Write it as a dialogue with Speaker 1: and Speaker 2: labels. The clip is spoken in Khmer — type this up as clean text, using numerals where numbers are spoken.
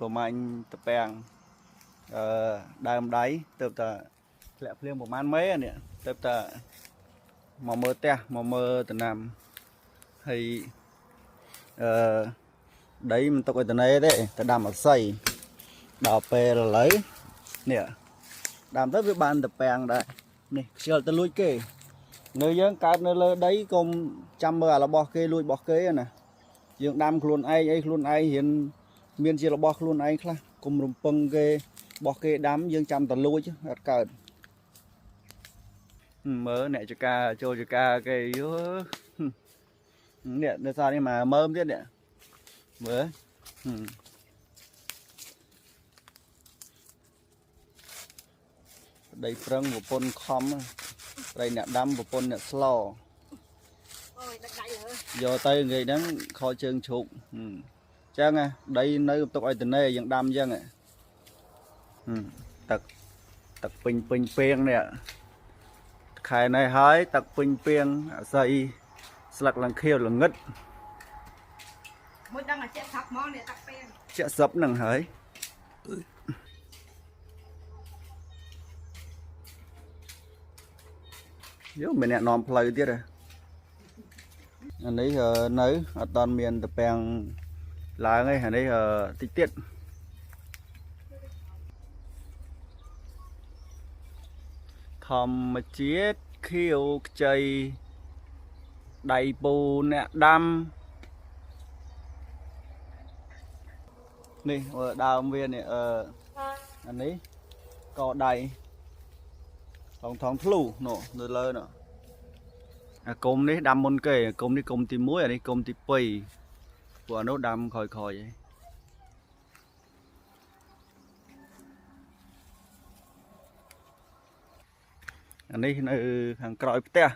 Speaker 1: ប្រមាញតពាំងដើមដៃទៅតែធ្លាក់ភ្លៀងប្រមាណមេនេះទៅតែមកមើលផ្ទះមកមើលតំណាំហើយដីមិនទុកឲ្យតនេទេតែដាំអស័យដល់ពេលឥឡូវនេះដាំទៅវាបានតពាំងដែរនេះខ្ជិលទៅលួចគេនៅយើងកើតនៅលើដីកុំចាំមើលរបស់គេលួចរបស់គេណាយើងដាំខ្លួនឯងអីខ្លួនឯងរៀនមានជារបស់ខ្លួនឯងខ្លះកុំរំពឹងគេរបស់គេដាំយើងចាំតែលួចអត់កើតមើលអ្នកចកាចូលចកាគេយោនេះនៅសារនេះមកមើមទៀតនេះមើលដីប្រឹងប្រពន្ធខំត្រីអ្នកដាំប្រពន្ធអ្នកស្លយកទៅនិយាយហ្នឹងខោជើងជ្រូកចឹងដីនៅទុកឲ្យតនេយើងដាំចឹងទឹកពេញពេងនេះខែនេះហើយទឹកពេញពេងអាស័យស្លឹកឡើងខៀវល្ងឹតមួយដឹងតែជាក់សាប់ហ្មងនេះទឹកពេងជាក់សាប់ហ្នឹងហើយយោមានអ្នកនាំផ្លូវទៀតអានេះនៅអត់តាន់មានតពាំងឡើងឯអានេះតិចទៀតធម្មជាតិខៀវខ្ចីដៃពូអ្នកដាំនេះដើមវានេះអានេះកដៃថងធ្លុះនោះនៅលើនោះអាគុំនេះដាំមុនគេគុំនេះគុំទី1អានេះគុំទី2ពួកអានោះដាំក្រោយឯងអានេះនៅខាងក្រោយផ្ទះ